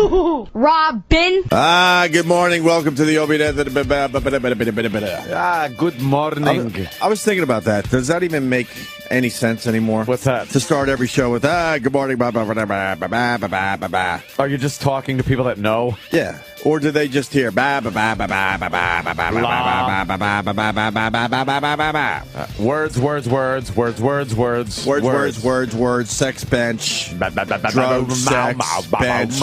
HooHooHooRobin. Good morning. Welcome to the Opie Anthony. Good morning. I was thinking about that. Does that even make any sense anymore? What's that? To start every show with, good morning. Are you just talking to people that know? Yeah. Or do they just hear words, sex bench, drugs, sex, bench.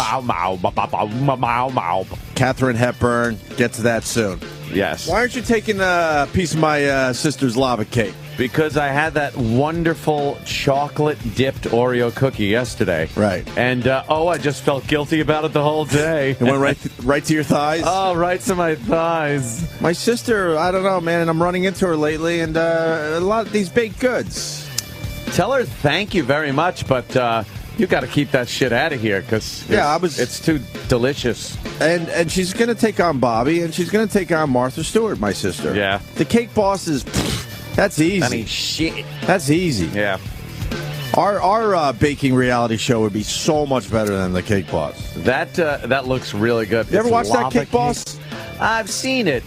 Catherine Hepburn, get to that soon. Yes. Why aren't you taking a piece of my sister's lava cake? Because I had that wonderful chocolate-dipped Oreo cookie yesterday. Right. And, I just felt guilty about it the whole day. It went right to your thighs? Oh, right to my thighs. My sister, I don't know, man, and I'm running into her lately, and a lot of these baked goods. Tell her thank you very much, but you got to keep that shit out of here, because it's too delicious. And she's going to take on Bobby, and she's going to take on Martha Stewart, my sister. Yeah. The Cake Boss is... That's easy. I mean, shit. That's easy. Yeah. Our baking reality show would be so much better than the Cake Boss. That looks really good. You ever watch that Cake Boss? I've seen it.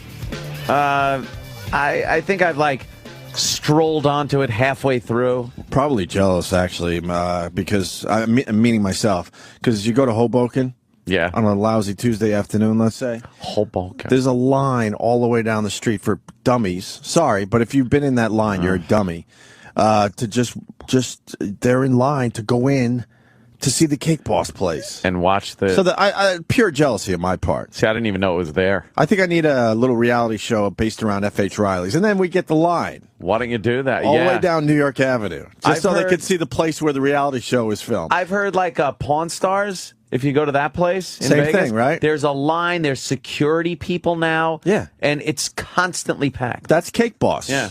I think I've strolled onto it halfway through. Probably jealous, actually, because I'm meaning myself. Because you go to Hoboken. Yeah. On a lousy Tuesday afternoon, let's say. Hoboken. There's a line all the way down the street for dummies. Sorry, but if you've been in that line, you're a dummy. To just they're in line to go in to see the Cake Boss place. And watch the... So I pure jealousy on my part. See, I didn't even know it was there. I think I need a little reality show based around F.H. Riley's. And then we get the line. Why don't you do that? All the way down New York Avenue. Just so they could see the place where the reality show is filmed. I've heard Pawn Stars... If you go to that place in Same Vegas, thing, right? There's a line. There's security people now. Yeah. And it's constantly packed. That's Cake Boss. Yeah.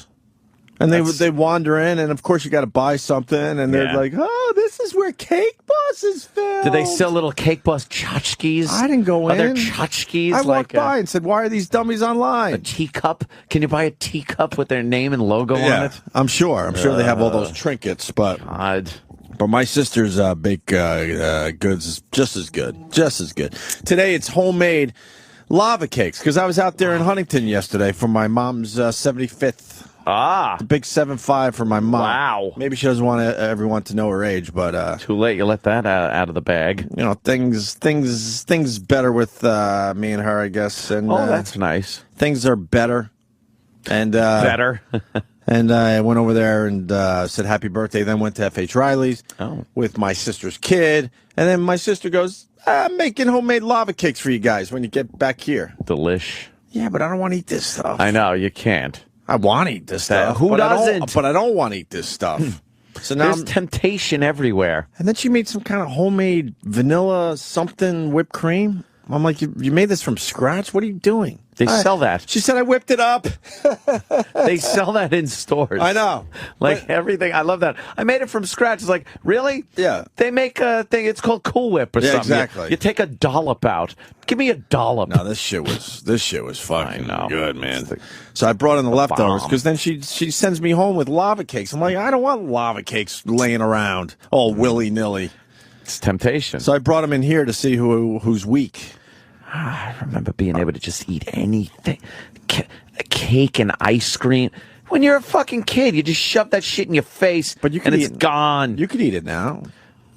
And they wander in, and of course you got to buy something, and they're like, "Oh, this is where Cake Boss is filmed." Do they sell little Cake Boss tchotchkes? I didn't go in. Are there tchotchkes? I walked by and said, "Why are these dummies online?" A teacup? Can you buy a teacup with their name and logo on it? I'm sure. I'm sure they have all those trinkets, but God. But my sister's baked goods is just as good. Just as good. Today it's homemade lava cakes because I was out there in Huntington yesterday for my mom's 75th. The big 7-5 for my mom. Wow. Maybe she doesn't want everyone to know her age, but too late. You let that out of the bag. You know, things better with me and her, I guess. And that's nice. Things are better. And better. And I went over there and said happy birthday, then went to F.H. Riley's with my sister's kid. And then my sister goes, I'm making homemade lava cakes for you guys when you get back here. Delish. Yeah, but I don't want to eat this stuff. I know, you can't. I want to eat this stuff. Who doesn't? But I don't want to eat this stuff. So now there's temptation everywhere. And then she made some kind of homemade vanilla something whipped cream. I'm like, you made this from scratch? What are you doing? They sell that. She said I whipped it up. They sell that in stores. I know. Everything. I love that. I made it from scratch. It's like, really? Yeah. They make a thing. It's called Cool Whip or something. Exactly. You take a dollop out. Give me a dollop. No, this shit was fucking good, man. So I brought in the leftovers because then she sends me home with lava cakes. I'm like, I don't want lava cakes laying around all willy-nilly. It's temptation. So I brought them in here to see who's weak. I remember being able to just eat anything. Cake and ice cream. When you're a fucking kid, you just shove that shit in your face and it's gone. You could eat it now.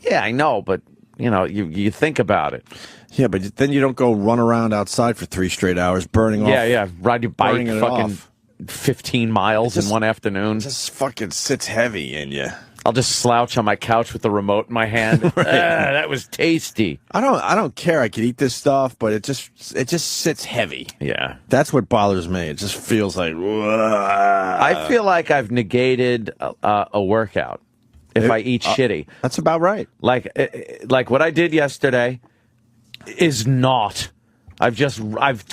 Yeah, I know, but, you think about it. Yeah, but then you don't go run around outside for 3 straight hours burning off. Yeah, ride your bike fucking 15 miles in one afternoon. It just fucking sits heavy in you. I'll just slouch on my couch with the remote in my hand. That was tasty. I don't care. I could eat this stuff, but it just sits heavy. Yeah. That's what bothers me. It just feels like... I feel like I've negated a workout if I eat shitty. That's about right. Like what I did yesterday is not... I've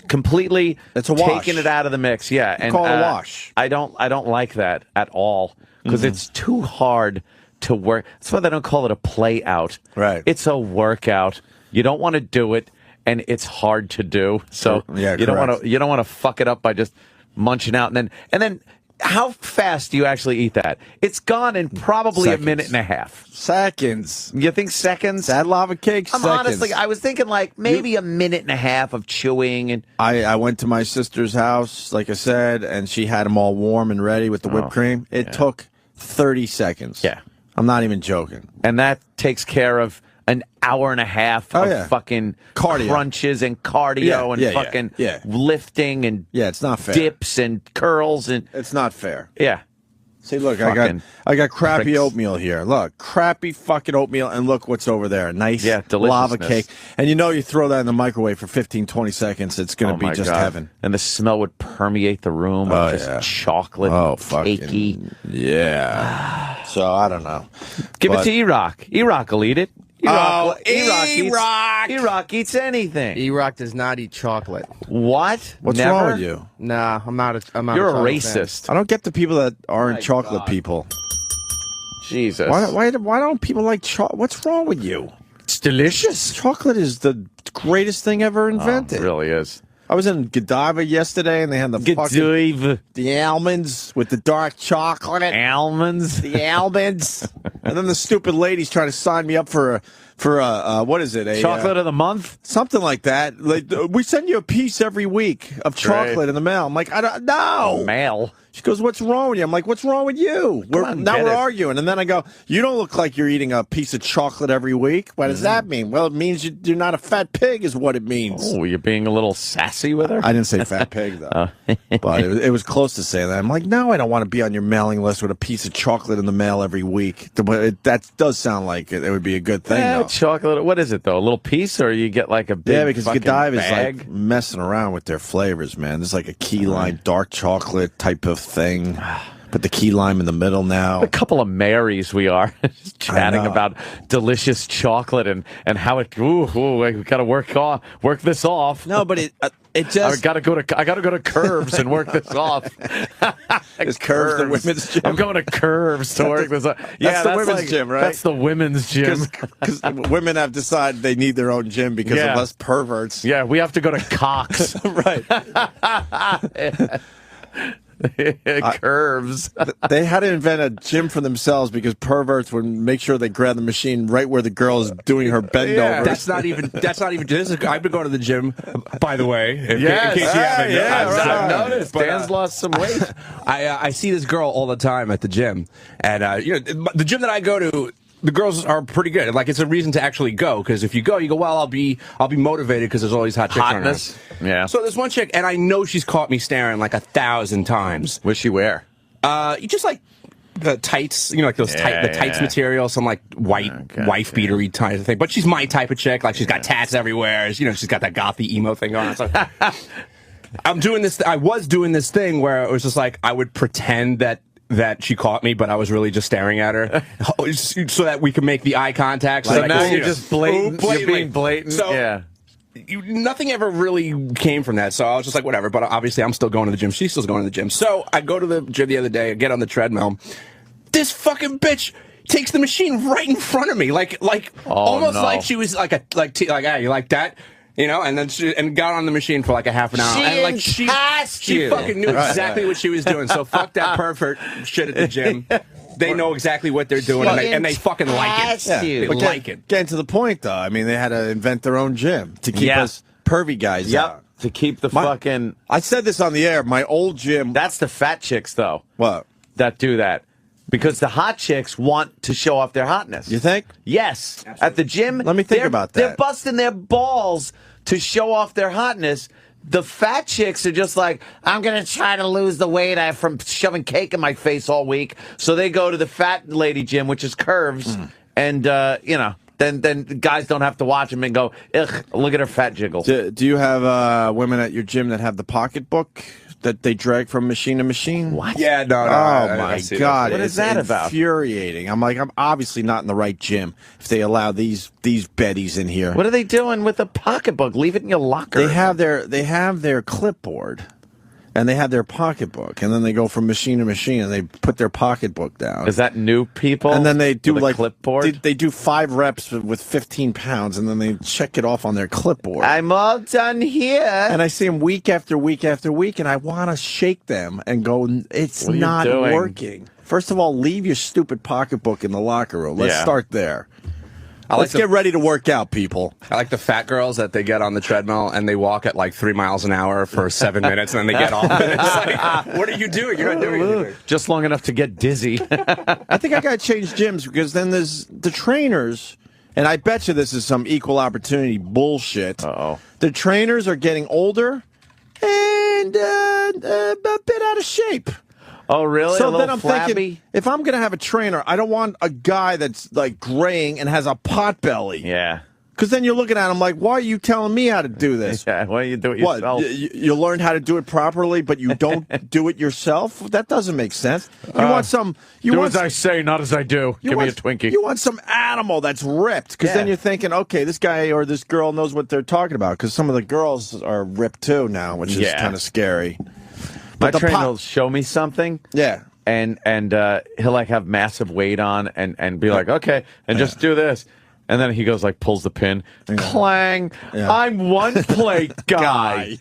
completely taken it out of the mix. Yeah. And call it a wash. I don't like that at all. Because it's too hard to work. That's why they don't call it a play out. Right. It's a workout. You don't want to do it, and it's hard to do. So you don't want to fuck it up by just munching out. And then How fast do you actually eat that? It's gone in probably a minute and a half. Seconds. You think seconds? That lava cake, seconds. Honestly, I was thinking like maybe a minute and a half of chewing. And I went to my sister's house, like I said, and she had them all warm and ready with the whipped cream. It took 30 seconds. Yeah. I'm not even joking. And that takes care of an hour and a half of fucking cardio, crunches and cardio and fucking lifting and it's not fair. Dips and curls and it's not fair. Yeah. See, look, I got crappy oatmeal here. Look, crappy fucking oatmeal, and look what's over there. Nice lava cake. And you throw that in the microwave for 15, 20 seconds, it's going to be just heaven. And the smell would permeate the room with just chocolate cakey. Yeah. So, I don't know. Give it to E-Rock. E-Rock will eat it. E-Rock eats anything. E-Rock does not eat chocolate. What? What's wrong with you? Nah, I'm not. You're a racist. Fan. I don't get the people that aren't chocolate people. Jesus. Why don't people like chocolate? What's wrong with you? It's delicious. Chocolate is the greatest thing ever invented. It really is. I was in Godiva yesterday, and they had the almonds with the dark chocolate. Almonds? The almonds. And then the stupid lady's trying to sign me up for what is it? Chocolate of the month? Something like that. Like, we send you a piece every week of chocolate in the mail. I'm like, I don't know. Mail? She goes, what's wrong with you? I'm like, what's wrong with you? We're arguing. And then I go, you don't look like you're eating a piece of chocolate every week. What does that mean? Well, it means you're not a fat pig is what it means. Oh, you're being a little sassy with her? I didn't say fat pig, though. But it was close to saying that. I'm like, no, I don't want to be on your mailing list with a piece of chocolate in the mail every week. But that does sound like it would be a good thing, though. Chocolate, what is it, though? A little piece, or you get like a big because Godiva is like messing around with their flavors, man. There's like a key lime dark chocolate type of thing. Put the key lime in the middle now. A couple of Marys we are just chatting about delicious chocolate and how it. We got to work this off. No, but it just. I gotta go to Curves and work this off. Is Curves the women's gym? I'm going to Curves to work this off. That's the women's gym, right? That's the women's gym. Because women have decided they need their own gym because of us perverts. Yeah, we have to go to Cox. Right. Curves. They had to invent a gym for themselves because perverts would make sure they grab the machine right where the girl is doing her bend over. That's not even. I've been going to the gym, by the way. In case you haven't I've noticed. Dan's lost some weight. I see this girl all the time at the gym, and the gym that I go to. The girls are pretty good. Like, it's a reason to actually go, because if you go, well, I'll be motivated because there's all these hot chicks around. Yeah. So there's one chick, and I know she's caught me staring like 1,000 times. What's she wear? Just like the tights, like those tights material, some like white wife beatery type of thing. But she's my type of chick. Like, she's got tats everywhere. She's got that gothy emo thing going on. So I'm doing this. I was doing this thing where it was just like I would pretend that she caught me, but I was really just staring at her so that we could make the eye contact. So now you're just blatant. You're being blatant. So, nothing ever really came from that. So I was just like, whatever. But obviously, I'm still going to the gym. She's still going to the gym. So I go to the gym the other day. I get on the treadmill. This fucking bitch takes the machine right in front of me, almost like she was like you like that. And then she got on the machine for like a half an hour. She fucking knew exactly what she was doing. So fuck that pervert shit at the gym. They know exactly what they're doing, and they fucking like it. They like it. Getting to the point, though. I mean, they had to invent their own gym to keep us pervy guys out. To keep the fucking... I said this on the air. My old gym... That's the fat chicks, though. What? That do that. Because the hot chicks want to show off their hotness. You think? Yes. Absolutely. At the gym, let me think about that. They're busting their balls to show off their hotness. The fat chicks are just like, I'm going to try to lose the weight from shoving cake in my face all week. So they go to the fat lady gym, which is Curves, and, then guys don't have to watch them and go, ugh, look at her fat jiggle. Do you have women at your gym that have the pocketbook that they drag from machine to machine? What? Yeah, no. Oh, my God. What is that about? It's infuriating. I'm obviously not in the right gym if they allow these betties in here. What are they doing with the pocketbook? Leave it in your locker. They have their clipboard. and they have their pocketbook, and then they go from machine to machine, and they put their pocketbook down. Is that new people? And then they do with a like clipboard. They do 5 reps with 15 pounds, and then they check it off on their clipboard. I'm all done here. And I see them week after week after week, and I want to shake them and go, it's What are you not doing? working. First of all, leave your stupid pocketbook in the locker room. Let's start there. Let's get ready to work out, people. I like the fat girls that they get on the treadmill and they walk at like 3 miles an hour for 7 minutes and then they get off. And it's like, what are you doing? You're not doing anything. Just long enough to get dizzy. I think I got to change gyms because then there's the trainers, and I bet you this is some equal opportunity bullshit. Uh-oh. The trainers are getting older and a bit out of shape. Oh, really? So a then I'm flabby? thinking, if I'm going to have a trainer, I don't want a guy that's like graying and has a pot belly. Yeah. Because then you're looking at him like, why are you telling me how to do this? Yeah, why don't you do it What? yourself? You learn how to do it properly, but you don't do it yourself? That doesn't make sense. You want some... do as I say, not as I do. Give me a Twinkie. You want some animal that's ripped, because then you're thinking, okay, this guy or this girl knows what they're talking about, because some of the girls are ripped too now, which is kind of scary. My But trainer will show me something. Yeah. And he'll like have massive weight on and be like, okay, and just do this. And then he goes like, pulls the pin. Clang. Yeah. I'm one plate guy.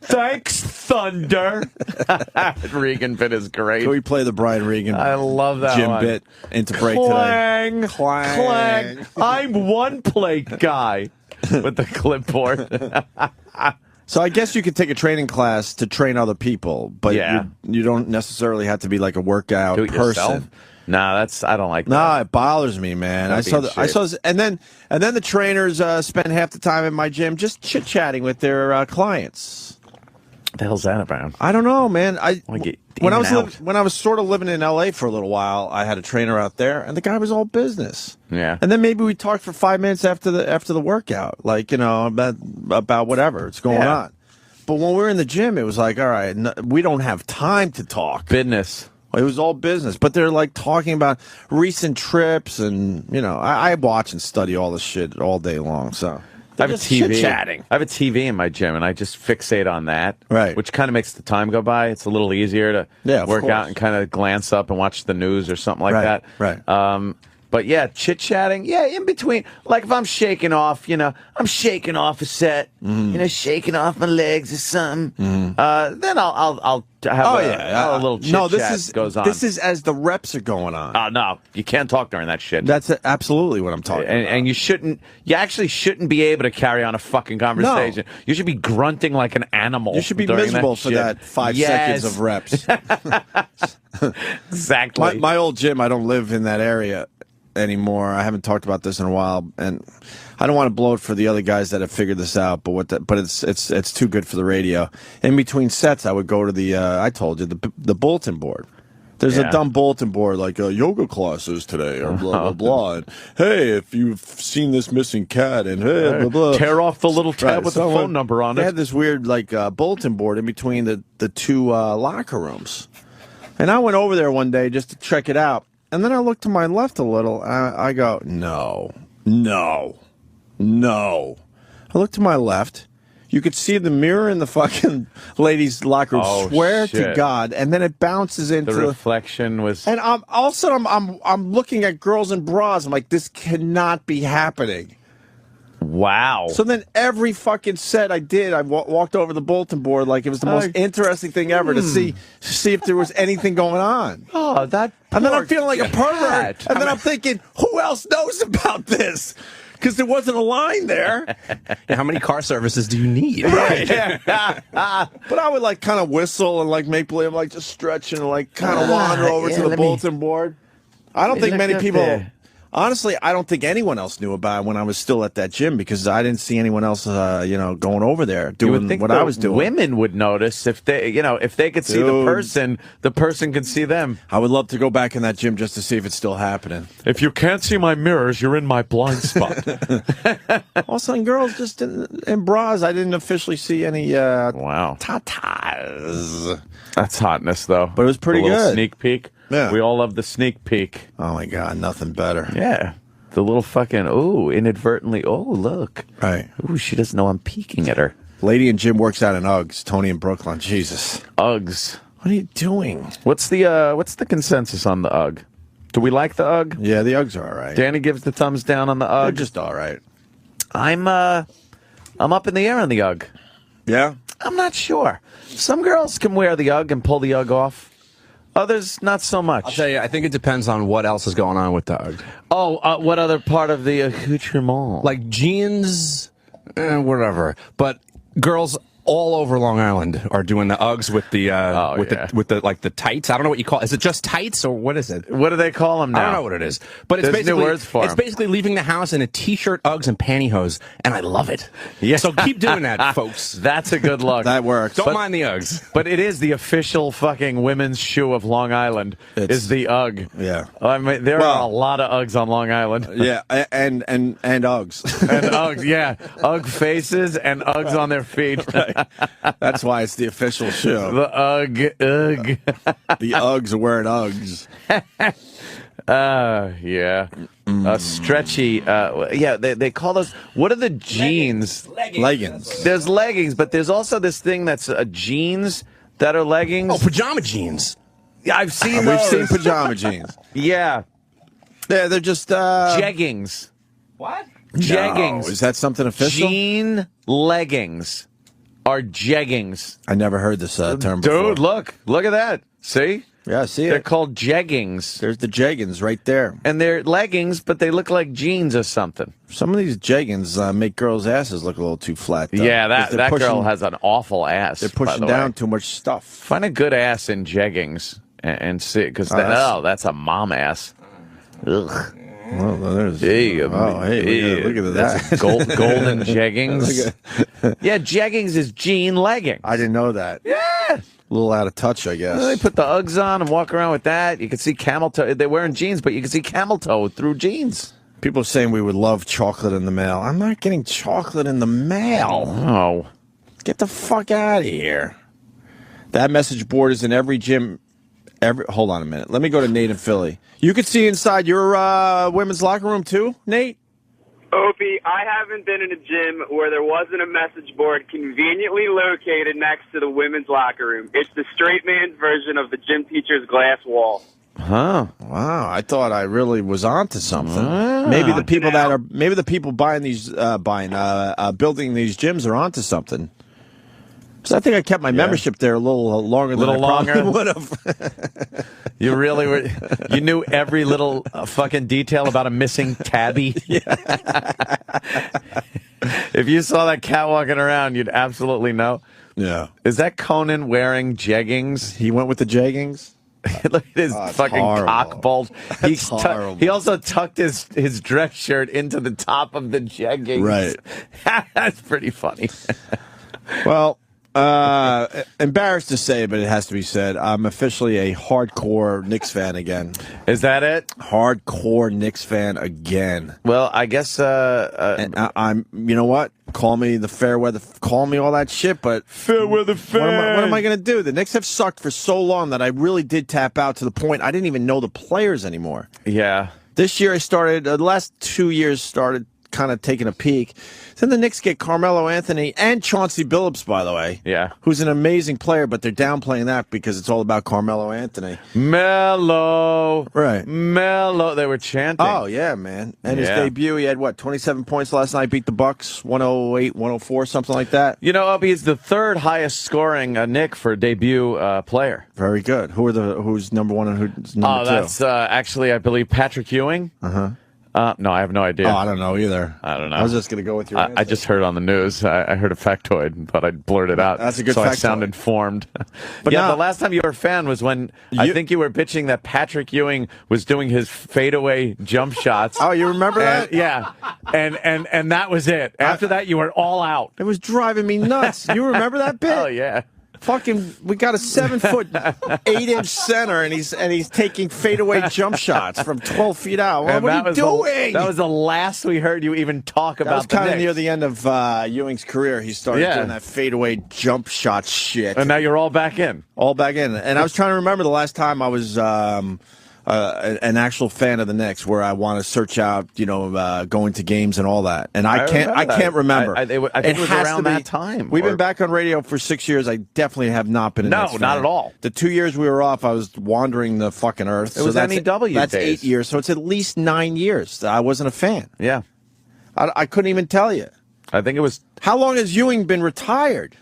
Thanks, Thunder. Regan bit is great. Can we play the Brian Regan I love that Jim one. bit into break Clang. today? Clang. I'm one plate guy with the clipboard. So I guess you could take a training class to train other people, but you don't necessarily have to be like a workout Do it person. yourself? Nah, I don't like that. Nah, it bothers me, man. I saw this, and then the trainers spend half the time in my gym just chit chatting with their clients. What the hell's that about? I don't know, man. When I was sort of living in LA for a little while, I had a trainer out there, and the guy was all business. Yeah. And then maybe we talked for 5 minutes after the workout, like about whatever it's going on. But when we were in the gym, it was like, all right, we don't have time to talk. Business. It was all business, but they're like talking about recent trips, and I watch and study all this shit all day long. So I have a TV. Chatting. I have a TV in my gym, and I just fixate on that. Right. Which kind of makes the time go by. It's a little easier to work out and kind of glance up and watch the news or something like that. Right. But yeah, chit chatting. Yeah, in between. Like if I'm shaking off, I'm shaking off a set. Shaking off my legs or something. Then I'll have a little chit chat goes on. This is as the reps are going on. Oh no, you can't talk during that shit. That's absolutely what I'm talking about. And you actually shouldn't be able to carry on a fucking conversation. No. You should be grunting like an animal. You should be during miserable that for shit. that 5 seconds of reps. Exactly. My old gym, I don't live in that area anymore. I haven't talked about this in a while, and I don't want to blow it for the other guys that have figured this out. But it's too good for the radio. In between sets, I would go to I told you the bulletin board. There's a dumb bulletin board like yoga classes today or blah blah blah. And, hey, if you've seen this missing cat, and hey, blah blah. Tear off the little tab with the phone number on it. They had this weird bulletin board in between the two locker rooms, and I went over there one day just to check it out. And then I looked to my left a little, and I go, no. I looked to my left. You could see the mirror in the fucking ladies' locker room. Oh, swear shit. to God. And then it bounces into The reflection was... And all of a sudden, I'm looking at girls in bras. I'm like, this cannot be happening. Wow. So then every fucking set I did, I walked over the bulletin board like it was the most interesting thing ever to see if there was anything going on. Oh, that And then I'm feeling like a pervert. cat. And then I'm thinking, who else knows about this? Because there wasn't a line there. How many car services do you need? Right. But I would like kind of whistle and like make believe like just stretch and like kind of wander over to the bulletin board. I don't think many people... Honestly, I don't think anyone else knew about it when I was still at that gym because I didn't see anyone else, going over there doing what I was doing. Women would notice if they could see the person could see them. I would love to go back in that gym just to see if it's still happening. If you can't see my mirrors, you're in my blind spot. All of a sudden, girls just in bras. I didn't officially see any Wow. tatas. That's hotness, though. But it was pretty good. Sneak peek. Yeah. We all love the sneak peek. Oh, my God. Nothing better. Yeah. The little fucking, inadvertently, look. Right. Ooh, she doesn't know I'm peeking at her. Lady and Jim works out in Uggs. Tony in Brooklyn. Jesus. Uggs. What are you doing? What's the consensus on the Ugg? Do we like the Ugg? Yeah, the Uggs are all right. Danny gives the thumbs down on the Ugg. They're just all right. I'm up in the air on the Ugg. Yeah? I'm not sure. Some girls can wear the Ugg and pull the Ugg off. Others, not so much. I'll tell you, I think it depends on what else is going on with the Ugg. Oh, what other part of the accoutrement? Like jeans, whatever. But girls all over Long Island are doing the Uggs with the with the like the tights. I don't know what you call it. Is it just tights or what is it? What do they call them now? I don't know what it is. But it's There's basically new words for it's 'em. basically leaving the house in a t-shirt, Uggs, and pantyhose, and I love it. Yeah. So keep doing that, folks. That's a good look. That works. Don't mind the Uggs. But it is the official fucking women's shoe of Long Island. Is the Ugg. Yeah. I mean, there are a lot of Uggs on Long Island. Yeah, and Uggs. And Uggs, yeah. Ugg faces and Uggs on their feet. That's why it's the official shoe. The Ugg. The Uggs are wearing Uggs. Yeah. Stretchy. Yeah, they call those. What are the jeans? Leggings. There's leggings, but there's also this thing that's jeans that are leggings. Oh, pajama jeans. Yeah, I've seen We've those. seen pajama jeans. Yeah. Yeah, they're just Jeggings. What? Jeggings. No, is that something official? Jean leggings are jeggings. I never heard this term before. Dude, look at that. See? Yeah, see They're it. called jeggings. There's the jeggings right there. And they're leggings, but they look like jeans or something. Some of these jeggings make girls' asses look a little too flat, though. Yeah, 'Cause that they're girl has an awful ass. They're by pushing the down way. too much stuff. Find a good ass in jeggings and see, because that's a mom ass. Ugh. Well, there's. Hey, look at that. That's golden jeggings. Yeah, jeggings is jean leggings. I didn't know that. Yeah. A little out of touch, I guess. They put the Uggs on and walk around with that. You can see camel toe. They're wearing jeans, but you can see camel toe through jeans. People are saying we would love chocolate in the mail. I'm not getting chocolate in the mail. Oh. Get the fuck out of here. That message board is in every gym. Hold on a minute. Let me go to Nate in Philly. You could see inside your women's locker room too, Nate? Opie, I haven't been in a gym where there wasn't a message board conveniently located next to the women's locker room. It's the straight man's version of the gym teacher's glass wall. Huh. Wow, I thought I really was onto something. Maybe the people buying these building these gyms are onto something. Because I think I kept my membership there a little longer than I probably would have. You really were. You knew every little fucking detail about a missing tabby. If you saw that cat walking around, you'd absolutely know. Yeah. Is that Conan wearing jeggings? He went with the jeggings? Look at his fucking horrible. cock bulge. That's horrible. He also tucked his dress shirt into the top of the jeggings. Right. That's pretty funny. Well, embarrassed to say, but it has to be said, I'm officially a hardcore Knicks fan again. Is that it? Hardcore Knicks fan again. Well, I guess And I'm, you know what? Call me the fair weather, call me all that shit, but fair weather fan. what am I going to do? The Knicks have sucked for so long that I really did tap out to the point I didn't even know the players anymore. Yeah. This year I started, the last 2 years started kind of taking a peek. Then the Knicks get Carmelo Anthony and Chauncey Billups, by the way. Yeah. Who's an amazing player, but they're downplaying that because it's all about Carmelo Anthony. Mellow. Right. Mellow. They were chanting. Oh, yeah, man. And his Yeah. debut, he had, 27 points last night, beat the Bucks, 108, 104, something like that. You know, Opie is the third highest scoring Nick for debut player. Very good. Who's number one and who's number two? That's actually, I believe, Patrick Ewing. Uh-huh. No, I have no idea. Oh, I don't know either. I don't know. I was just going to go with your I answer. just heard on the news. I heard a factoid, but I'd blurt it out. That's a good so I factoid. sound informed. But yeah, now- the last time you were a fan was when I think you were bitching that Patrick Ewing was doing his fadeaway jump shots. Oh, you remember that? Yeah, and that was it. After that, you were all out. It was driving me nuts. You remember that bit? Oh yeah. Fucking, we got a 7-foot, 8-inch center, and he's taking fadeaway jump shots from 12 feet out. What are you doing? That was the last we heard you even talk That about. was kind the of near Knicks. the end of Ewing's career. He started Yeah. doing that fadeaway jump shot shit. And now you're all back in. All back in. And I was trying to remember the last time I was an actual fan of the Knicks, where I want to search out, going to games and all that. And I can't remember. I think it was around that time. We've been back on radio for 6 years. I definitely have not been a Knicks fan. No, not at all. The 2 years we were off, I was wandering the fucking earth. It was NEW That's days. 8 years, so it's at least 9 years that I wasn't a fan. Yeah. I couldn't even tell you. I think it was... How long has Ewing been retired?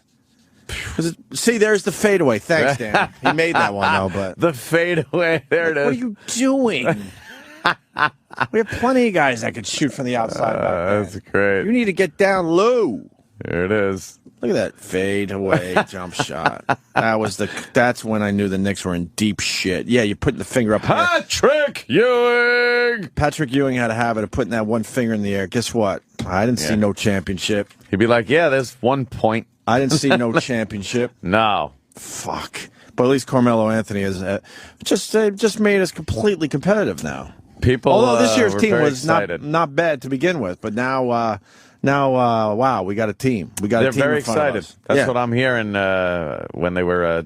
See, there's the fadeaway. Thanks, Dan. He made that one, though. But the fadeaway. There it is. what are you doing? We have plenty of guys that could shoot from the outside. That's great. You need to get down low. There it is. Look at that fadeaway jump shot. That's when I knew the Knicks were in deep shit. Yeah, you're putting the finger up in the air. Patrick Ewing! Patrick Ewing had a habit of putting that one finger in the air. Guess what? I didn't see no championship. He'd be like, yeah, there's 1 point. I didn't see no championship. No. Fuck. But at least Carmelo Anthony has just made us completely competitive now. Although this year's team was not bad to begin with, but now, wow, we got a team. They're very excited. That's what I'm hearing when they were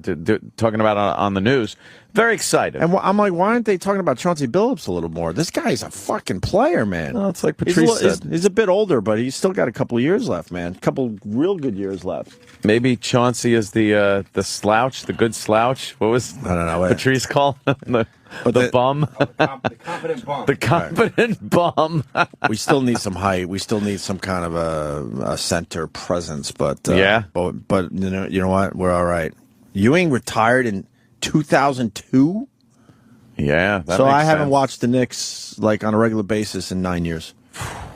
talking about on the news. Very excited. And I'm like, why aren't they talking about Chauncey Billups a little more? This guy's a fucking player, man. Well, it's like Patrice said. He's a bit older, but he's still got a couple of years left, man. A couple real good years left. Maybe Chauncey is the slouch, the good slouch. What was I don't know. Patrice called him? The bum. The confident bum. The confident bum. We still need some height. We still need some kind of a center presence. But yeah. But you know what? We're all right. Ewing retired in 2002. Yeah. So I haven't watched the Knicks like on a regular basis in 9 years.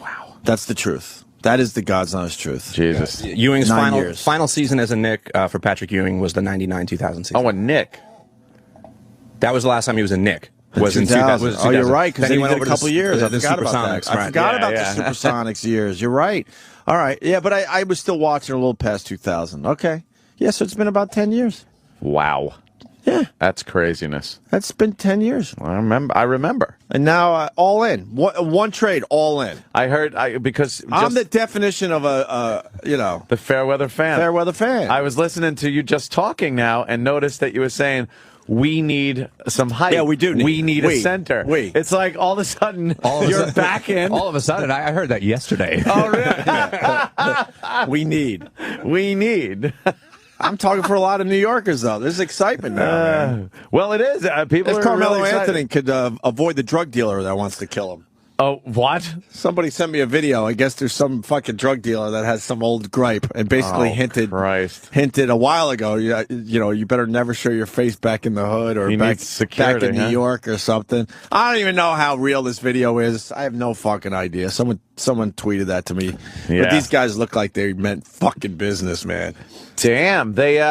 Wow. That's the truth. That is the God's honest truth. Jesus. Ewing's 9 years. final season as a Knick for Patrick Ewing was the 99-2000 season. Oh, a Knick. That was the last time he was a Knick. Was in 2000. 2000. Oh, you're right, because then he went did a over couple to years. I the forgot about Supersonics. that. I forgot about the Supersonics years. You're right. All right. Yeah, but I was still watching a little past 2000. Okay. Yeah, so it's been about 10 years. Wow. Yeah. That's craziness. That's been 10 years. I remember. And now all in. One trade, all in. I heard because I'm the definition of the fair weather fan. Fair weather fan. I was listening to you just talking now and noticed that you were saying we need some height. Yeah, we do. We need a center. It's like all of a sudden you're back in. All of a sudden, I heard that yesterday. Oh, really? We need. I'm talking for a lot of New Yorkers, though. There's excitement now, man. Well, it is. People if are Carmelo really Anthony could avoid the drug dealer that wants to kill him. Oh, what? Somebody sent me a video. I guess there's some fucking drug dealer that has some old gripe and basically hinted a while ago, you better never show your face back in the hood or back in New York or something. I don't even know how real this video is. I have no fucking idea. Someone tweeted that to me. Yeah. But these guys look like they meant fucking business, man. Damn. They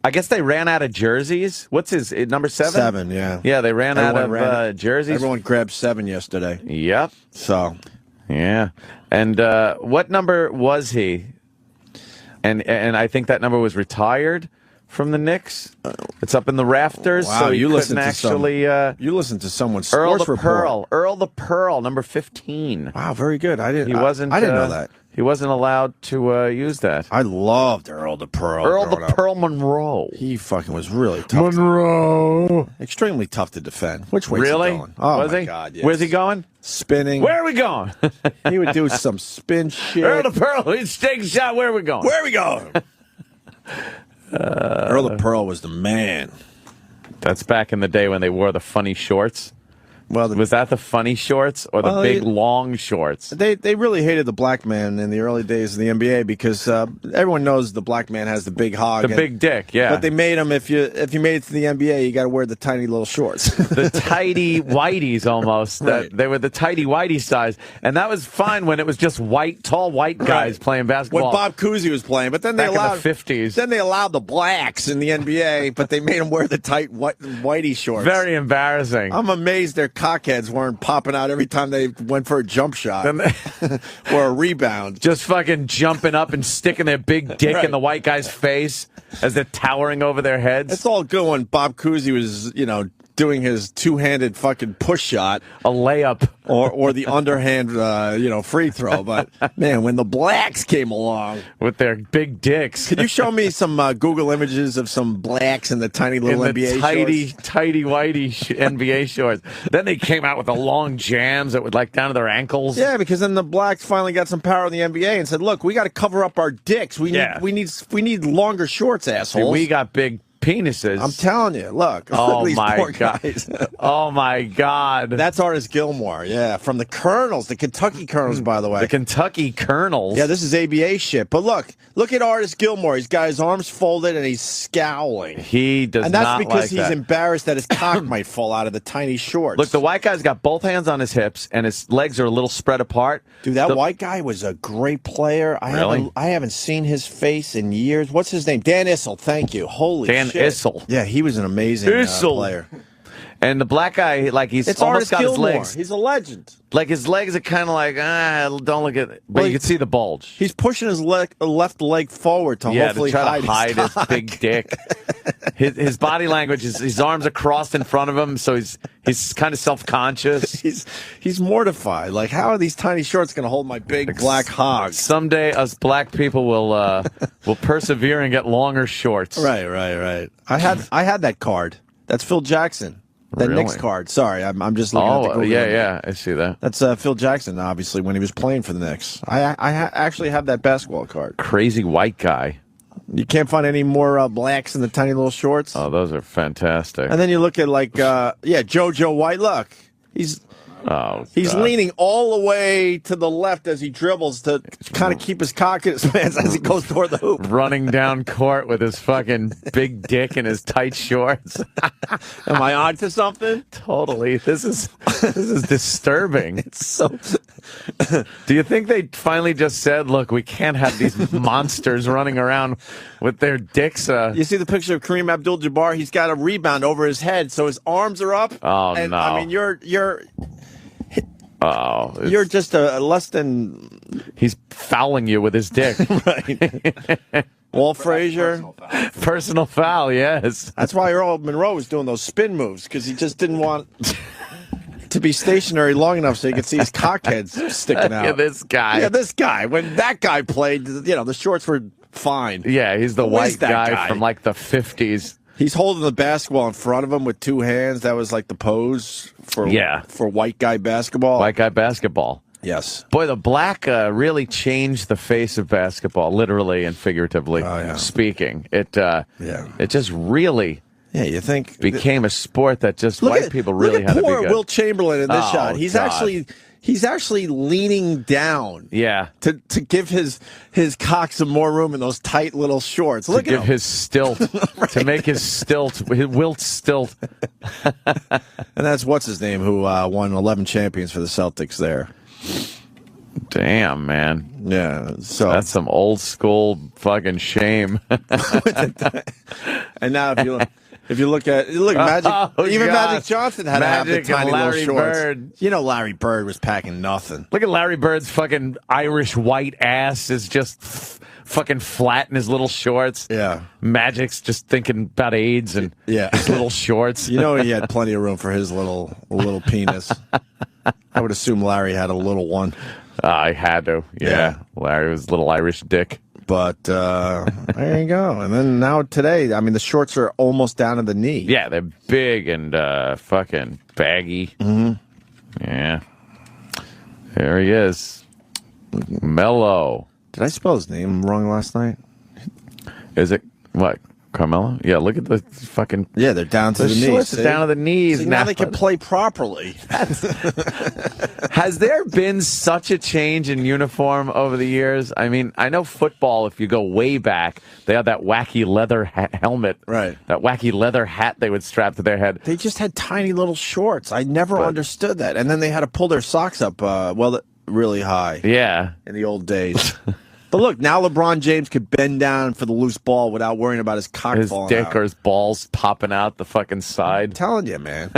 I guess they ran out of jerseys. What's his number 7? 7, yeah. Yeah, they ran out of jerseys. Everyone grabbed 7 yesterday. Yep. So, yeah. And what number was he? And I think that number was retired from the Knicks. It's up in the rafters. Wow, so you listen you listen to someone's Earl sports report. Earl the Pearl, number 15. Wow, very good. I didn't know that. He wasn't allowed to use that. I loved Earl the Pearl. Earl the Pearl Monroe. He fucking was really tough. Monroe. Extremely tough to defend. Which way really? he going? Oh, was my he? God, yes. Where's he going? Spinning. Where are we going? He would do some spin shit. Earl the Pearl, he'd take a shot. Where are we going? Where are we going? Earl the Pearl was the man. That's back in the day when they wore the funny shorts. Well, was that the funny shorts or the big long shorts? They really hated the black man in the early days of the NBA because everyone knows the black man has the big hog, big dick. Yeah, but they made him if you made it to the NBA, you got to wear the tiny little shorts, the tighty whiteys almost. Right. They were the tighty whitey size, and that was fine when it was just tall white guys playing basketball. When Bob Cousy was playing, but then they allowed in the 50s. Then they allowed the blacks in the NBA, but they made them wear the tight whitey shorts. Very embarrassing. I'm amazed they're cockheads weren't popping out every time they went for a jump shot or a rebound. Just fucking jumping up and sticking their big dick in the white guy's face as they're towering over their heads. It's all good when Bob Cousy was, doing his two-handed fucking push shot, A layup. or the underhand, free throw. But man, when the blacks came along With their big dicks. could you show me some Google images of some blacks in the tiny little in the NBA tighty, shorts? tighty whitey NBA shorts. Then they came out with the long jams that would like down to their ankles. Yeah, because then the blacks finally got some power in the NBA and said, "Look, we got to cover up our dicks. We need longer shorts, assholes. We got big penises. I'm telling you, look. Oh these my poor god! guys. Oh my god! That's Artis Gilmore, yeah, from the Colonels, the Kentucky Colonels, by the way. The Kentucky Colonels. Yeah, this is ABA shit. But look at Artis Gilmore. He's got his arms folded and he's scowling. He does And that's not because like he's that. embarrassed that his cock might fall out of the tiny shorts. Look, the white guy's got both hands on his hips and his legs are a little spread apart. Dude, that white guy was a great player. Really? I haven't seen his face in years. What's his name? Dan Issel. Thank you. Holy Dan shit. Issel. Yeah, he was an amazing player. And the black guy, like he's It's almost Artis got Gilmore. his legs. He's a legend. Like his legs are kind of like, don't look at it. But Well, you can see the bulge. He's pushing his left leg forward to hopefully to try to hide his cock. big dick. His body language is his arms are crossed in front of him, so he's kind of self-conscious. He's mortified. Like, how are these tiny shorts going to hold my big black hog? Someday, us black people will persevere and get longer shorts. Right. I had that card. That's Phil Jackson. That Really? Knicks card. Sorry, I'm just looking at the Google image. yeah, I see that. That's Phil Jackson, obviously, when he was playing for the Knicks. I actually have that basketball card. Crazy white guy. You can't find any more blacks in the tiny little shorts. Oh, those are fantastic. And then you look at JoJo White. Look, he's God. leaning all the way to the left as he dribbles to kind of keep his cock in his pants as he goes toward the hoop. Running down court with his fucking big dick and his tight shorts. Am I on to something? Totally. This is disturbing. It's so. Do you think they finally just said, look, we can't have these monsters running around with their dicks? You see the picture of Kareem Abdul-Jabbar? He's got a rebound over his head, so his arms are up. Oh, and, no. I mean, you're it's- just a less than He's fouling you with his dick. right. Walt Frazier. Personal foul, yes. That's why Earl Monroe was doing those spin moves, because he just didn't want to be stationary long enough so you could see his cockheads sticking out. Look at this guy. Yeah, this guy. When that guy played, the shorts were fine. Yeah, he's the Who white is that guy from like the 50s. He's holding the basketball in front of him with two hands. That was like the pose for white guy basketball. White guy basketball. Yes. Boy, the black really changed the face of basketball, literally and figuratively speaking. It just really you think became a sport that just white people really had to be poor good. Will Chamberlain in this Oh, shot. He's God. actually leaning down. Yeah. To give his cock some more room in those tight little shorts. Look to at give him. his stilt, to make his wilt stilt. And that's what's his name who won 11 champions for the Celtics there. Damn, man. Yeah. So That's some old school fucking shame. and now if you look at Magic, even God. Magic Johnson had to have the Magic and tiny little Larry shorts. Bird. You know, Larry Bird was packing nothing. Look at Larry Bird's fucking Irish white ass is just fucking flat in his little shorts. Yeah. Magic's just thinking about AIDS and his little shorts. You know, he had plenty of room for his little penis. I would assume Larry had a little one. I had to. Yeah. Larry was a little Irish dick. But there you go. And then now today, I mean, the shorts are almost down to the knee. Yeah, they're big and fucking baggy. Mm-hmm. Yeah. There he is. Mello. Did I spell his name wrong last night? Is it what? Carmelo? Yeah, look at the fucking... Yeah, they're down to the knees. shorts are down to the knees. See, now they can play properly. Has there been such a change in uniform over the years? I mean, I know football, if you go way back, they had that wacky leather helmet. Right. That wacky leather hat they would strap to their head. They just had tiny little shorts. I never understood that. And then they had to pull their socks up, really high Yeah. in the old days. But look, now LeBron James could bend down for the loose ball without worrying about his cock His falling dick out. or his balls popping out the fucking I'm side. telling you, man.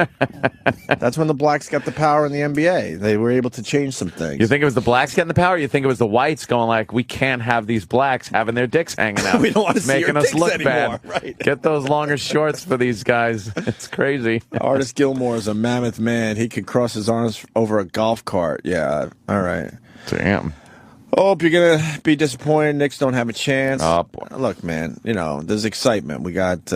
That's when the blacks got the power in the NBA. They were able to change some things. You think it was the blacks getting the power? Or you think it was the whites going like, we can't have these blacks having their dicks hanging out. We don't want to see making your us dicks look anymore. bad. Right. Get those longer shorts for these guys. It's crazy. Artist Gilmore is a mammoth man. He could cross his arms over a golf cart. Yeah, all right. Damn. Hope you're going to be disappointed. Knicks don't have a chance. Oh, boy. Look, man, there's excitement. We got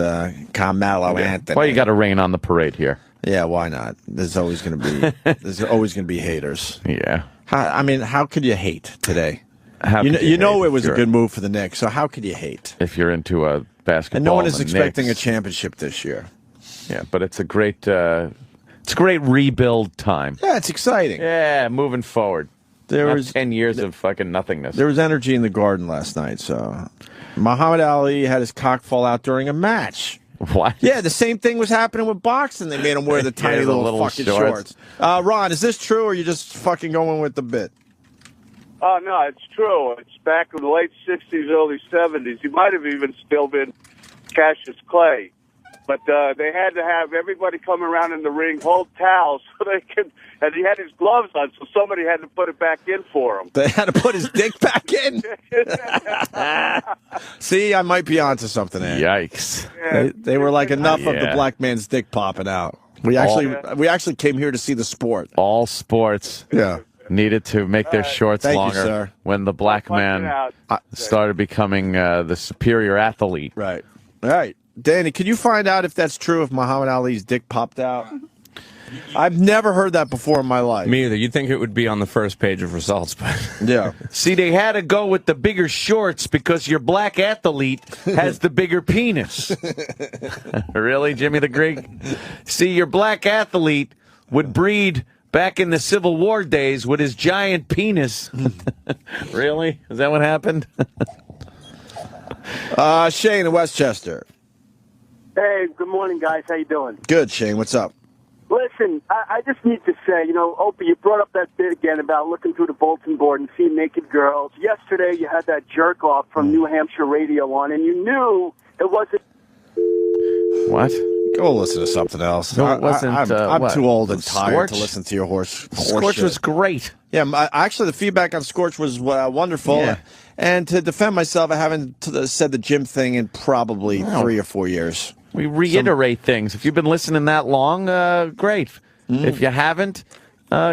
Carmelo Anthony. Well, you got to rain on the parade here. Yeah, why not? There's always going to be haters. Yeah. How could you hate today? It was a good move for the Knicks, so how could you hate? If you're into a basketball. And no one is the expecting Knicks. a championship this year. Yeah, but it's a great rebuild time. Yeah, it's exciting. Yeah, moving forward. There Not was 10 years of fucking nothingness. There was energy in the Garden last night. So, Muhammad Ali had his cock fall out during a match. What? Yeah, the same thing was happening with boxing. They made him wear the tiny the little little fucking shorts. shorts. Ron, is this true, or are you just fucking going with the bit? Oh, no, it's true. It's back in the late 60s, early 70s. He might have even still been Cassius Clay. But they had to have everybody come around in the ring, hold towels, so they could. And he had his gloves on, so somebody had to put it back in for him. They had to put his dick back in? See, I might be onto something there. Yikes. They were like, enough of the Yeah. black man's dick popping out. We actually came here to see the sport. All sports Yeah. needed to make their shorts Thank you, longer sir. when the black Punch it man out. started becoming the superior athlete. Right. All right. Danny, can you find out if that's true, if Muhammad Ali's dick popped out? I've never heard that before in my life. Me either. You'd think it would be on the first page of results, but Yeah. See, they had to go with the bigger shorts because your black athlete has the bigger penis. Really, Jimmy the Greek? See, your black athlete would breed back in the Civil War days with his giant penis. Really? Is that what happened? Shane in Westchester. Hey, good morning, guys. How you doing? Good, Shane. What's up? Listen, I just need to say, Opie, you brought up that bit again about looking through the bulletin board and seeing naked girls. Yesterday, you had that jerk-off from New Hampshire radio on, and you knew it wasn't... What? Go listen to something else. No, it wasn't, I'm what? too old and tired Scorch? to listen to your horse Scorch shit. was great. Yeah, actually, the feedback on Scorch was wonderful. Yeah. And to defend myself, I haven't said the gym thing in probably 3 or 4 years. We reiterate things. If you've been listening that long, great. If you haven't,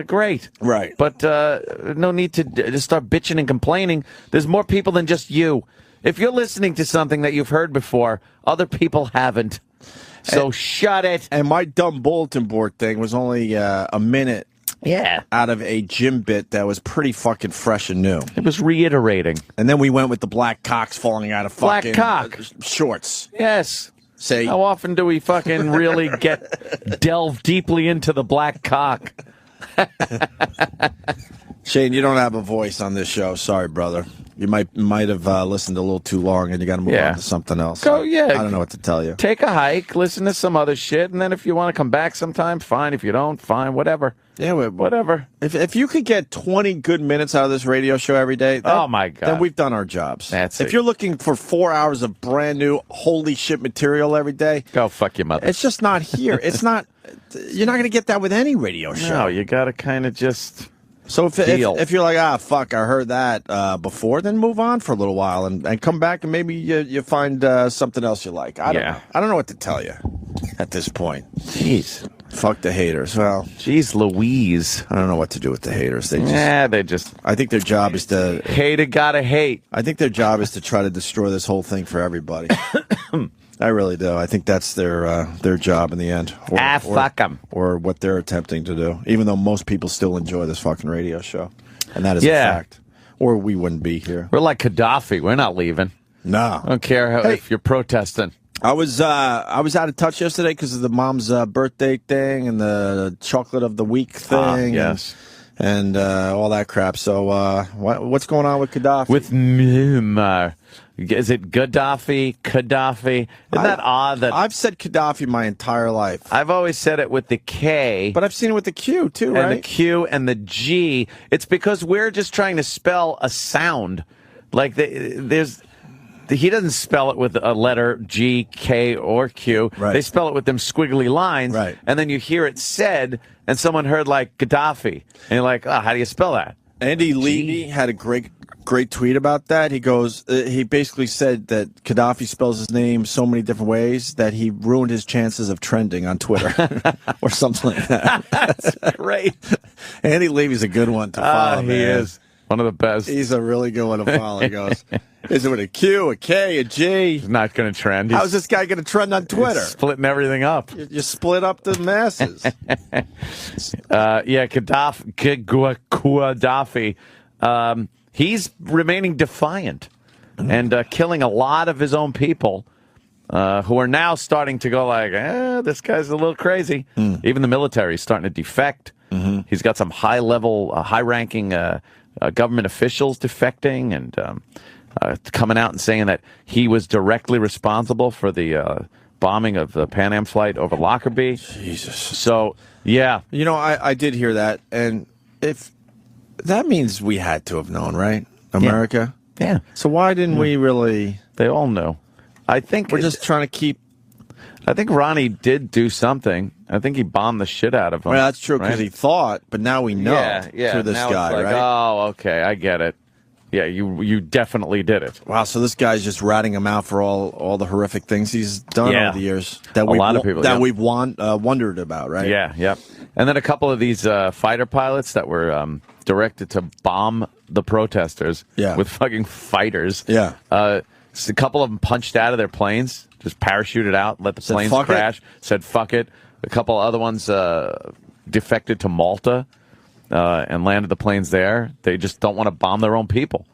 great. Right. But no need to just start bitching and complaining. There's more people than just you. If you're listening to something that you've heard before, other people haven't. So shut it. And my dumb bulletin board thing was only a minute Yeah. out of a gym bit that was pretty fucking fresh and new. It was reiterating. And then we went with the black cocks falling out of Black fucking cock. Shorts. Yes. Say, How often do we fucking really delve deeply into the black cock? Shane, you don't have a voice on this show. Sorry, brother. You might have listened a little too long, and you got to move Yeah. on to something else. Go, yeah. I don't know what to tell you. Take a hike, listen to some other shit, and then if you want to come back sometime, fine. If you don't, fine. Whatever. Yeah, Whatever. If you could get 20 good minutes out of this radio show every day, Oh, my God. then we've done our jobs. That's if it. you're looking for 4 hours of brand new holy shit material every day, Go fuck your mother. it's just not here. It's not. You're not going to get that with any radio show. No, you got to kind of just... So Deal. if you're like, fuck, I heard that before, then move on for a little while and come back and maybe you find something else you like. I don't Yeah. know. I don't know what to tell you at this point. Jeez. Fuck the haters. Well, Jeez Louise. I don't know what to do with the haters. They just, They just... I think their job is to. Hater gotta hate. I think their job is to try to destroy this whole thing for everybody. I really do. I think that's their job in the end. Fuck 'em. Or what they're attempting to do. Even though most people still enjoy this fucking radio show, and that is a Yeah. fact. Or we wouldn't be here. We're like Qaddafi. We're not leaving. No. I don't care Hey. if you're protesting. I was out of touch yesterday because of the mom's birthday thing and the chocolate of the week thing. Yes. And all that crap. So what's going on with Qaddafi? With Muammar. Is it Gaddafi? Qaddafi? Isn't that odd that I've said Qaddafi my entire life, I've always said it with the K but I've seen it with the Q too, and right? the Q and the G? It's because we're just trying to spell a sound Like he doesn't spell it with a letter G, K, or Q. Right. They spell it with them squiggly lines. Right. And then you hear it said, and someone heard like Qaddafi, and you're like, oh, how do you spell that? Andy Levy had a great tweet about that. He goes, he basically said that Qaddafi spells his name so many different ways that he ruined his chances of trending on Twitter or something like that. That's great. Andy Levy's a good one to follow. He is one of the best. He's a really good one to follow. He goes, is it with a Q, a K, a G? He's not going to trend. How's this guy going to trend on Twitter? Splitting everything up. You split up the masses. Yeah, Qaddafi. He's remaining defiant and killing a lot of his own people who are now starting to go like, this guy's a little crazy. Even the military is starting to defect. He's got some high-ranking government officials defecting and coming out and saying that he was directly responsible for the bombing of the Pan Am flight over Lockerbie. Jesus. So, yeah. You know, I did hear that, and if that means we had to have known, right? America? Yeah. So why didn't we really... They all know. I think We're just trying to keep... I think Ronnie did do something. I think he bombed the shit out of him. Well, that's true, because right? he thought, but now we know through this now guy, it's like, right? Oh, okay, I get it. Yeah, you definitely did it. Wow, so this guy's just ratting him out for all the horrific things he's done over the years that we've wondered about, right? Yeah, yep. And then a couple of these fighter pilots that were directed to bomb the protesters with fucking fighters. Yeah. So a couple of them punched out of their planes, just parachuted out, let the planes crash, said fuck it. A couple other ones defected to Malta. And landed the planes there. They just don't want to bomb their own people,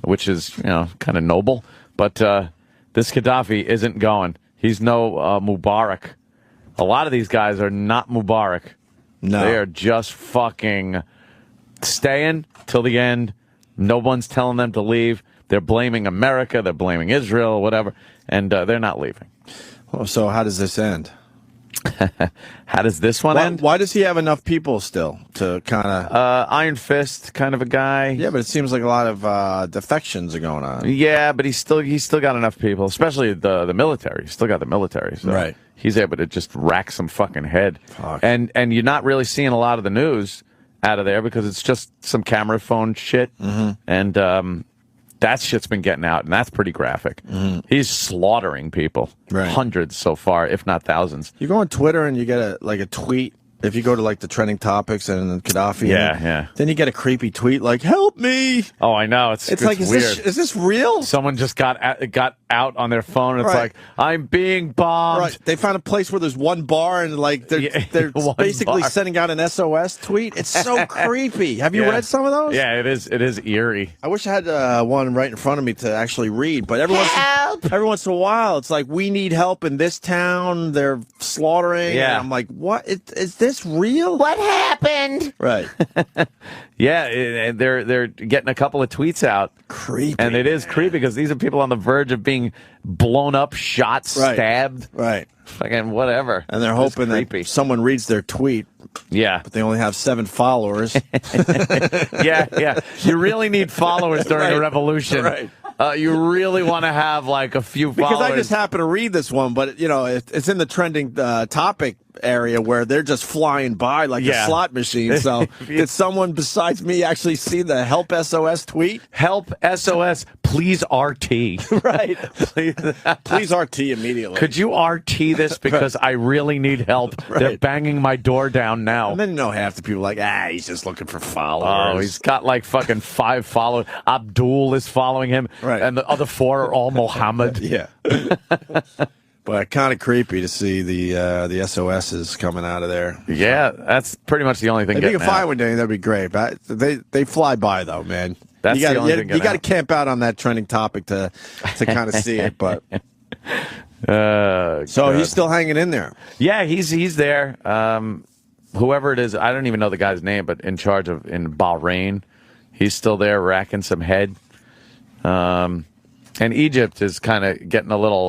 which is, kind of noble. But this Qaddafi isn't going. He's no Mubarak. A lot of these guys are not Mubarak. No. They are just fucking staying till the end. No one's telling them to leave. They're blaming America. They're blaming Israel, whatever. And they're not leaving. Well, so how does this end? How does this one end? Why does he have enough people still to kind of... Iron Fist kind of a guy. Yeah, but it seems like a lot of defections are going on. Yeah, but he's still got enough people, especially the military. He's still got the military. So right. He's able to just rack some fucking head. Fuck. And you're not really seeing a lot of the news out of there because it's just some camera phone shit. And that shit's been getting out, and that's pretty graphic. He's slaughtering people. Right. Hundreds so far, if not thousands. You go on Twitter and you get a tweet. If you go to the trending topics and Qaddafi, then you get a creepy tweet like "Help me!" Oh, I know. It's like, weird. Is this real? Someone just got out on their phone. And it's like, I'm being bombed. Right. They found a place where there's one bar and they're basically sending out an SOS tweet. It's so creepy. Have you read some of those? Yeah, it is eerie. I wish I had one right in front of me to actually read. But every once in a while, it's like, we need help in this town. They're slaughtering. Yeah. And I'm like, what? Is this real? What happened? Right. Yeah, they're getting a couple of tweets out. Creepy. And it is creepy because these are people on the verge of being blown up, shot, stabbed. Right. Fucking whatever. And they're hoping that someone reads their tweet. Yeah. But they only have 7 followers. Yeah. You really need followers during a revolution. Right. You really want to have a few followers. Because I just happen to read this one, but it's in the trending topic area where they're just flying by like a slot machine. So did someone besides me actually see the Help SOS tweet? Help SOS, please RT. Right. Please RT immediately. Could you RT this because I really need help? Right. They're banging my door down now. And then half the people are like, he's just looking for followers. Oh, he's got fucking 5 followers. Abdul is following him. Right. And the other 4 are all Mohammed. Yeah. But kind of creepy to see the SOSs coming out of there. Yeah, that's pretty much the only thing. If you can find one day, that'd be great. But they fly by though, man. That's the only thing. You got to camp out on that trending topic to kind of see it. But so he's still hanging in there. Yeah, he's there. Whoever it is, I don't even know the guy's name, but in charge in Bahrain, he's still there racking some head. And Egypt is kind of getting a little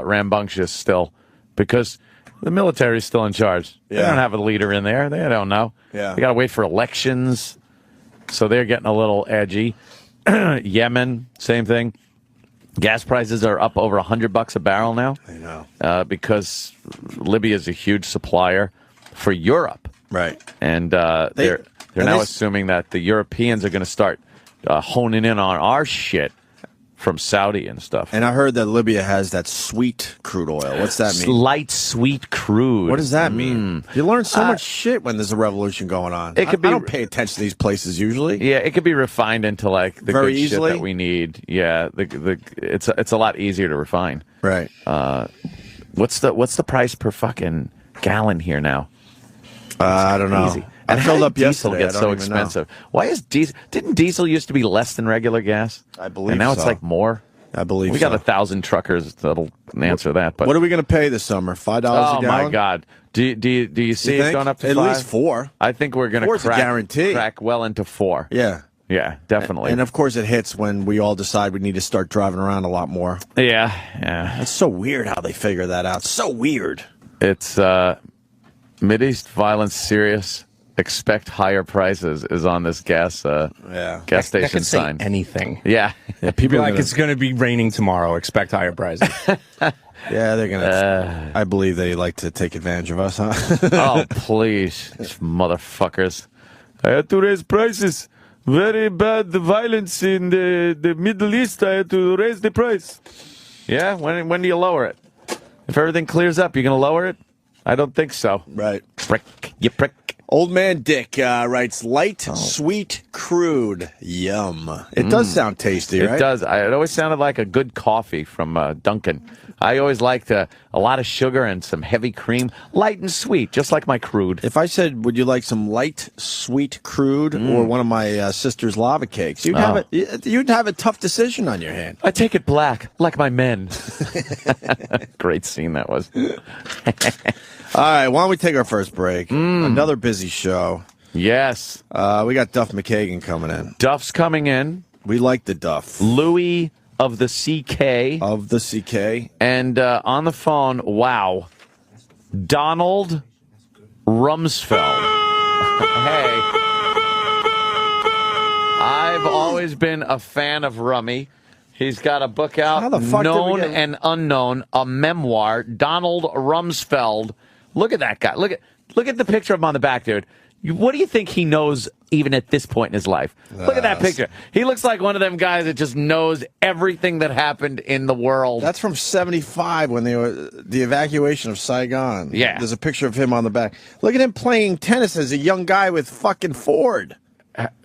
rambunctious still because the military is still in charge. They don't have a leader in there. They don't know. Yeah. They got to wait for elections, so they're getting a little edgy. Yemen, same thing. Gas prices are up over $100 a barrel now. I know. Because Libya is a huge supplier for Europe. Right. And they're now assuming that the Europeans are going to start honing in on our shit from Saudi and stuff. And I heard that Libya has that sweet crude oil. What's that mean? Light, sweet crude. What does that mean? You learn so much shit when there's a revolution going on. It could be, I don't pay attention to these places usually. Yeah, it could be refined into like the Very good easily? shit that we need. Yeah, it's a lot easier to refine. Right. What's the price per fucking gallon here now? I don't know. Easy. I And filled how up did diesel yesterday. get so expensive? Why is diesel? Didn't diesel used to be less than regular gas? I believe and now so. it's like more. I believe we got 1,000 truckers that'll answer that. But what are we going to pay this summer? $5 a gallon? Oh my God! Do you see it going up to at 5? least 4? I think we're going to crack well into 4. Yeah. Yeah, definitely. And of course, it hits when we all decide we need to start driving around a lot more. Yeah. It's so weird how they figure that out. So weird. It's Mideast violence serious. Expect higher prices is on this gas station that could say sign. anything. Yeah. People like it's going to be raining tomorrow. Expect higher prices. Yeah, they're gonna. I believe they like to take advantage of us, huh? Oh, please, these motherfuckers! I had to raise prices. Very bad violence in the Middle East. I had to raise the price. Yeah, when do you lower it? If everything clears up, you're gonna lower it? I don't think so. Right. Prick, you prick. Old Man Dick writes, light, sweet, crude. Yum. It does sound tasty, right? It does. It always sounded like a good coffee from Dunkin'. I always liked a lot of sugar and some heavy cream. Light and sweet, just like my crude. If I said, would you like some light, sweet, crude, or one of my sister's lava cakes, you'd have a tough decision on your hand. I take it black, like my men. Great scene that was. All right, why don't we take our first break? Another busy show. Yes. We got Duff McKagan coming in. Duff's coming in. We like the Duff. Louis of the CK. Of the CK. And on the phone, wow, Donald Rumsfeld. Hey. I've always been a fan of Rummy. He's got a book out, Known and Unknown, a memoir, Donald Rumsfeld. Look at that guy. Look at the picture of him on the back, dude. What do you think he knows even at this point in his life? Look at that picture. He looks like one of them guys that just knows everything that happened in the world. That's from 75 when they were the evacuation of Saigon. Yeah. There's a picture of him on the back. Look at him playing tennis as a young guy with fucking Ford.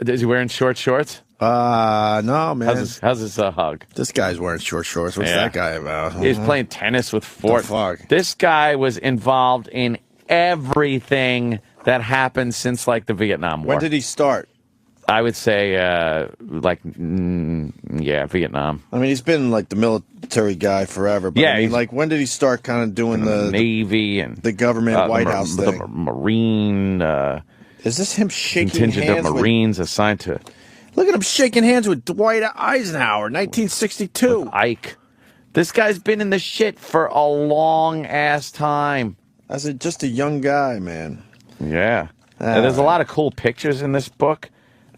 Is he wearing short shorts? No, man. How's his hug? This guy's wearing short shorts. What's that guy about? He's playing tennis with Ford. The fuck? This guy was involved in everything that happened since, like, the Vietnam War. When did he start? I would say, Vietnam. I mean, he's been, like, the military guy forever. But Yeah, I mean, like, when did he start kind of doing the Navy and the government White House thing? The Marine Is this him shaking contingent hands of Marines assigned to Look at him shaking hands with Dwight Eisenhower, 1962. Ike. This guy's been in the shit for a long ass time. As just a young guy, man. Yeah. And there's a lot of cool pictures in this book.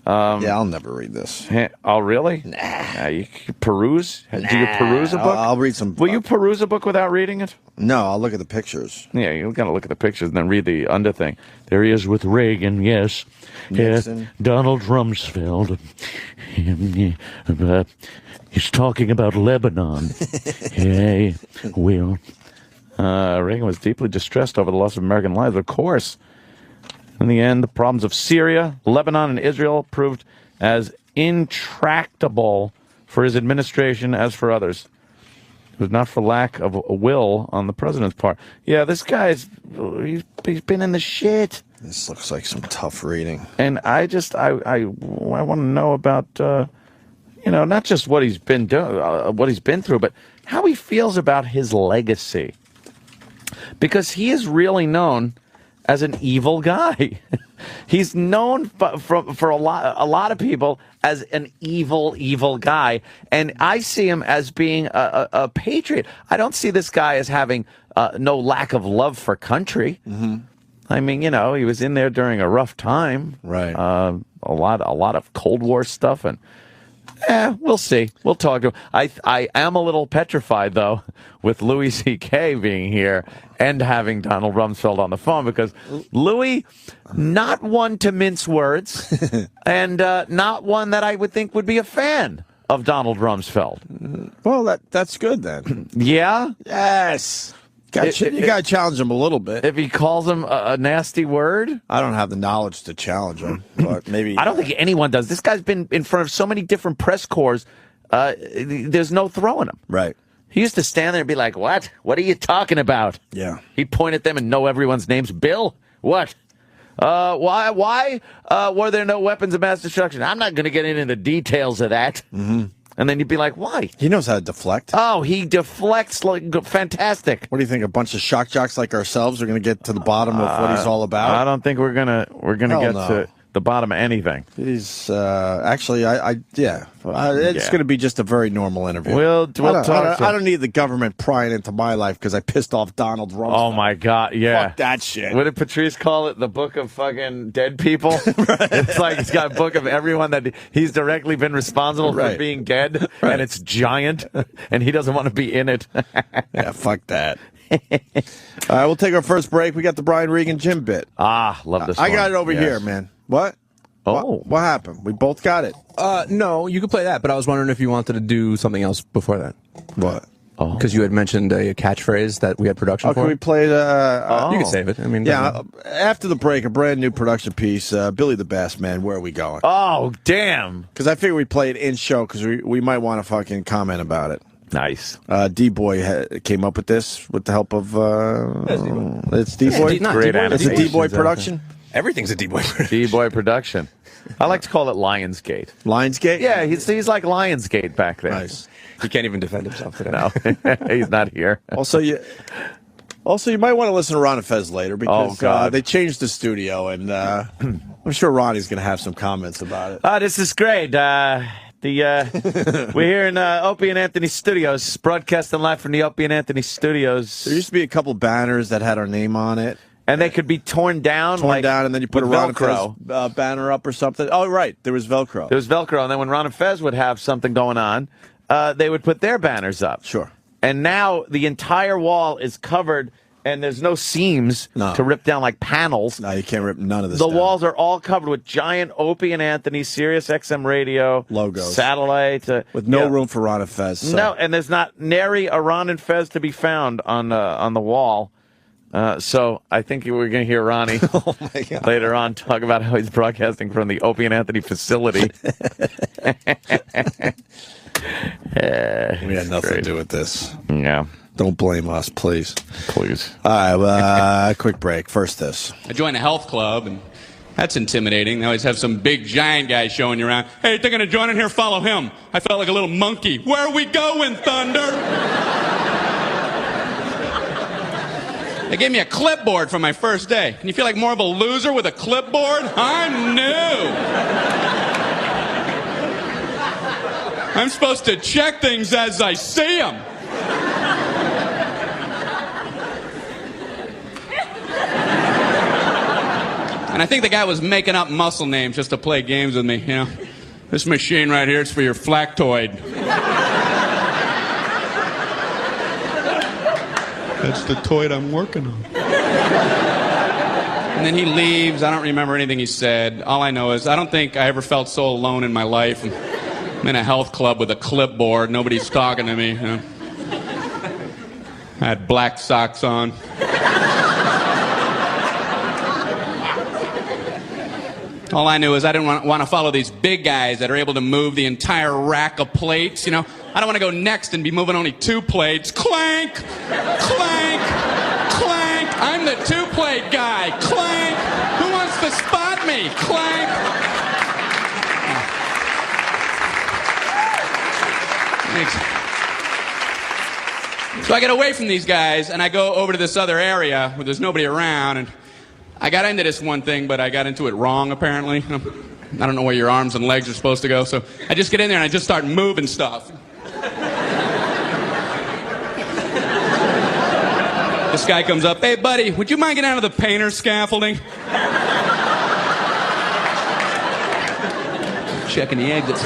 Yeah, I'll never read this. Oh, really? Nah. You peruse? Do you peruse a book? I'll read some. Will you peruse a book without reading it? No, I'll look at the pictures. Yeah, you got to look at the pictures and then read the under thing. There he is with Reagan, yes. Nixon. Donald Rumsfeld. He's talking about Lebanon. Hey, Will. Reagan was deeply distressed over the loss of American lives, of course. In the end, the problems of Syria, Lebanon, and Israel proved as intractable for his administration as for others. It was not for lack of a will on the president's part. Yeah, this guy's he's been in the shit. This looks like some tough reading. And I want to know about not just what he's been doing, what he's been through, but how he feels about his legacy. Because he is really known as an evil guy. He's known for a lot of people as an evil guy. And I see him as being a patriot. I don't see this guy as having no lack of love for country. Mm-hmm. I mean, he was in there during a rough time. Right. A lot of Cold War stuff. And We'll see. We'll talk to him. I am a little petrified, though, with Louis C.K. being here and having Donald Rumsfeld on the phone, because Louis, not one to mince words, and not one that I would think would be a fan of Donald Rumsfeld. Well, that's good then. Yeah? Yes. You got to challenge him a little bit. If he calls him a nasty word? I don't have the knowledge to challenge him, but maybe. I don't think anyone does. This guy's been in front of so many different press corps, there's no throwing him. Right. He used to stand there and be like, what? What are you talking about? Yeah. He'd point at them and know everyone's names. Bill? What? Why were there no weapons of mass destruction? I'm not going to get into the details of that. Mm-hmm. And then you'd be like, why? He knows how to deflect. Oh, he deflects like fantastic. What do you think? A bunch of shock jocks like ourselves are going to get to the bottom of what he's all about? I don't think we're gonna get to the bottom of anything. He's actually, it's going to be just a very normal interview. We'll talk. I don't need the government prying into my life because I pissed off Donald Rumsfeld. Oh my God, yeah. Fuck that shit. What did Patrice call it? The book of fucking dead people? Right. It's like he's got a book of everyone that he's directly been responsible for being dead, and it's giant, and he doesn't want to be in it. Yeah, fuck that. All right, we'll take our first break. We got the Brian Regan Jim bit. Love this one. I got it over here, man. What? Oh. What happened? We both got it. No, you could play that, but I was wondering if you wanted to do something else before that. What? Because you had mentioned a catchphrase that we had production for. Can we play the... You can save it. I mean, after the break, a brand new production piece, Billy the Bass Man, Where Are We Going? Oh, damn. Because I figured we'd play it in show because we might want to fucking comment about it. Nice. D-Boy came up with this with the help of... it's D-Boy? Great animation. It's a D-Boy production? Everything's a D-Boy production. D-Boy production. I like to call it Lionsgate. Lionsgate? Yeah, he's like Lionsgate back there. Nice. He can't even defend himself today. No, he's not here. Also, you might want to listen to Ron and Fez later because they changed the studio, and I'm sure Ronnie's going to have some comments about it. This is great. We're here in Opie and Anthony Studios, broadcasting live from the Opie and Anthony Studios. There used to be a couple banners that had our name on it. And they could be torn down, and then you put a Ron Velcro and Fez banner up or something. Oh, right. There was Velcro. There was Velcro, and then when Ron and Fez would have something going on, they would put their banners up. Sure. And now the entire wall is covered, and there's no seams to rip down like panels. No, you can't rip none of this The down. walls are all covered with giant Opie and Anthony, Sirius XM radio, logos, satellite. With no room for Ron and Fez. So. No, and there's not nary a Ron and Fez to be found on the wall. So I think we're going to hear Ronnie later on talk about how he's broadcasting from the Opie and Anthony facility. We had nothing to do with this. Yeah. Don't blame us, please. Please. All right, quick break. First this. I joined a health club, and that's intimidating. They always have some big giant guy showing you around. Hey, if they're going to join in here, follow him. I felt like a little monkey. Where are we going, Thunder? They gave me a clipboard for my first day. Can you feel like more of a loser with a clipboard? I'm new. I'm supposed to check things as I see them. And I think the guy was making up muscle names just to play games with me, you know. This machine right here is for your flactoid. That's the toy I'm working on. And then he leaves. I don't remember anything he said. All I know is I don't think I ever felt so alone in my life. I'm in a health club with a clipboard. Nobody's talking to me. You know? I had black socks on. All I knew is I didn't want to follow these big guys that are able to move the entire rack of plates, you know. I don't want to go next and be moving only 2 plates. Clank! Clank! Clank! I'm the 2-plate guy. Clank! Who wants to spot me? Clank! So I get away from these guys and I go over to this other area where there's nobody around, and I got into this one thing, but I got into it wrong, apparently. I don't know where your arms and legs are supposed to go, so I just get in there and I just start moving stuff. This guy comes up, hey, buddy, would you mind getting out of the painter's scaffolding? Checking the exits.